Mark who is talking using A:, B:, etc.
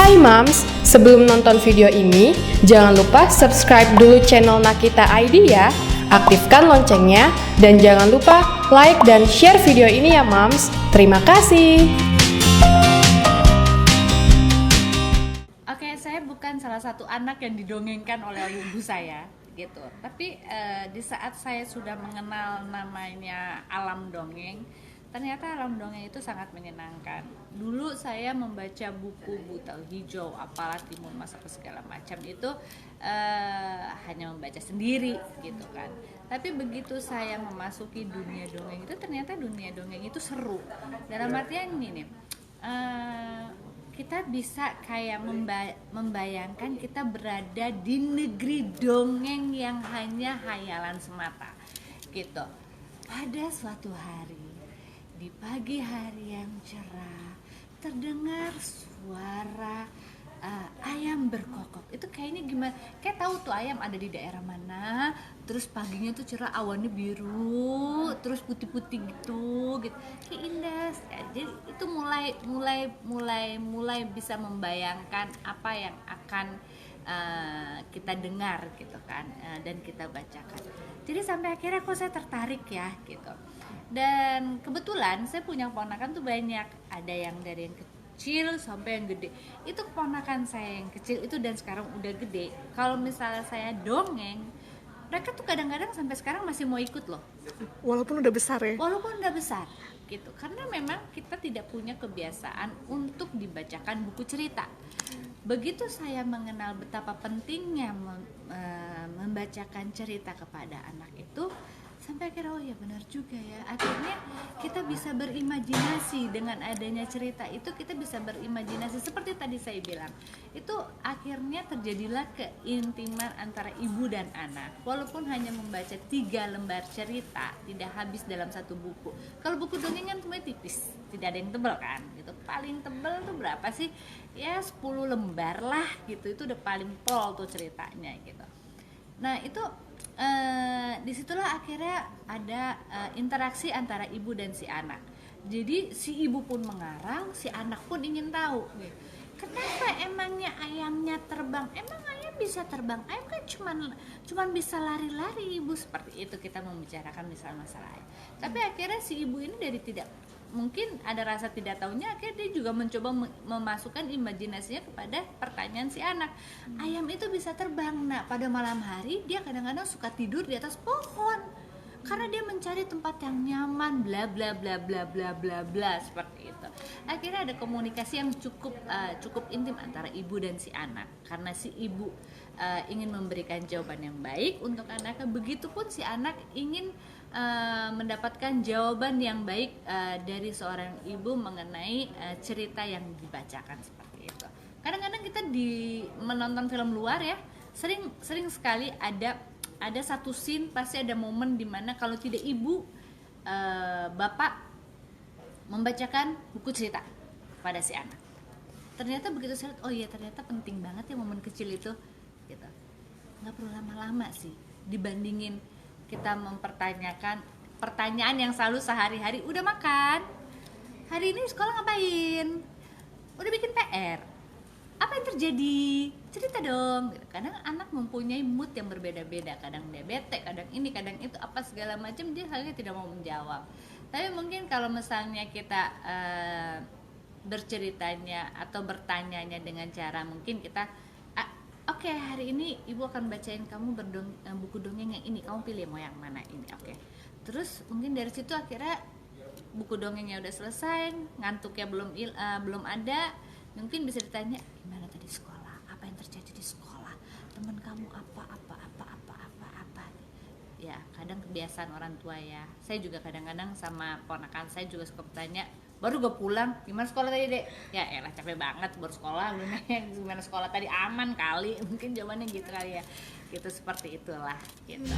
A: Hai Mams, sebelum nonton video ini, jangan lupa subscribe dulu channel Nakita ID ya. Aktifkan loncengnya, dan jangan lupa like dan share video ini ya Mams. Terima kasih.
B: Oke, saya bukan salah satu anak yang didongengkan oleh ibu saya gitu. Tapi di saat saya sudah mengenal namanya alam dongeng, ternyata alam dongeng itu sangat menyenangkan. Dulu saya membaca buku Buta Hijau, Apalah Timun Masak segala macam itu hanya membaca sendiri gitu kan. Tapi begitu saya memasuki dunia dongeng itu, ternyata dunia dongeng itu seru. Dalam artian ini nih, kita bisa kayak membayangkan kita berada di negeri dongeng yang hanya hayalan semata gitu. Pada suatu hari, di pagi hari yang cerah, terdengar suara ayam berkokok. Itu kayaknya gimana? Kayak tahu tuh ayam ada di daerah mana, terus paginya tuh cerah, awannya biru, terus putih-putih gitu. Kayak indah. Jadi itu mulai bisa membayangkan apa yang akan kita dengar gitu kan, dan kita bacakan. Jadi sampai akhirnya kok saya tertarik ya gitu. Dan kebetulan saya punya keponakan tuh banyak, ada yang dari yang kecil sampai yang gede. Itu keponakan saya yang kecil itu dan sekarang udah gede. Kalau misalnya saya dongeng, mereka tuh kadang-kadang sampai sekarang masih mau ikut loh.
C: Walaupun udah besar ya?
B: Walaupun udah besar gitu. Karena memang kita tidak punya kebiasaan untuk dibacakan buku cerita. Begitu saya mengenal betapa pentingnya membacakan cerita kepada anak itu, sampai akhirnya oh ya benar juga ya, akhirnya kita bisa berimajinasi. Dengan adanya cerita itu kita bisa berimajinasi, seperti tadi saya bilang, itu akhirnya terjadilah keintiman antara ibu dan anak. Walaupun hanya membaca 3 lembar cerita, tidak habis dalam satu buku. Kalau buku dongeng kan semuanya tipis, tidak ada yang tebal kan gitu. Paling tebal tuh berapa sih, ya 10 lembar lah gitu. Itu udah paling pol tuh ceritanya gitu. Nah itu disitulah akhirnya ada interaksi antara ibu dan si anak. Jadi si ibu pun mengarang, si anak pun ingin tahu, kenapa emangnya ayamnya terbang? Emang ayam bisa terbang? Ayam kan cuman bisa lari-lari, ibu. Seperti itu kita membicarakan masalah ayam. Tapi akhirnya si ibu ini dari tidak, mungkin ada rasa tidak tahunya, akhirnya dia juga mencoba memasukkan imajinasinya kepada pertanyaan si anak. Ayam itu bisa terbang. Nah, pada malam hari dia kadang-kadang suka tidur di atas pohon karena dia mencari tempat yang nyaman, bla bla bla bla bla bla bla, seperti itu. Akhirnya ada komunikasi yang cukup intim antara ibu dan si anak, karena si ibu ingin memberikan jawaban yang baik untuk anaknya, begitupun si anak ingin mendapatkan jawaban yang baik dari seorang ibu mengenai cerita yang dibacakan, seperti itu. Kadang-kadang kita menonton film luar ya, sering sekali ada satu scene, pasti ada momen dimana kalau tidak ibu, bapak membacakan buku cerita pada si anak. Ternyata begitu saya lihat, oh iya ternyata penting banget ya momen kecil itu gitu. Nggak perlu lama-lama sih dibandingin kita mempertanyakan pertanyaan yang selalu sehari-hari. Udah makan? Hari ini sekolah ngapain? Udah bikin PR? Apa yang terjadi? Cerita dong. Kadang anak mempunyai mood yang berbeda-beda. Kadang dia bete, kadang ini, kadang itu, apa segala macam, dia hanya tidak mau menjawab. Tapi mungkin kalau misalnya kita berceritanya atau bertanyanya dengan cara mungkin kita, oke, hari ini ibu akan bacain kamu buku dongeng yang ini, kamu pilih mau yang mana ini. Oke. Terus mungkin dari situ akhirnya buku dongengnya udah selesai, ngantuknya belum ada, mungkin bisa ditanya, gimana tadi sekolah, apa yang terjadi di sekolah, teman kamu apa. Ya kadang kebiasaan orang tua ya. Saya juga kadang-kadang sama ponakan saya juga suka bertanya, baru gue pulang, gimana sekolah tadi dek? Ya elah capek banget baru sekolah, lu nanya gimana sekolah tadi, aman kali, mungkin jawabannya gitu kali ya, gitu, seperti itulah gitu.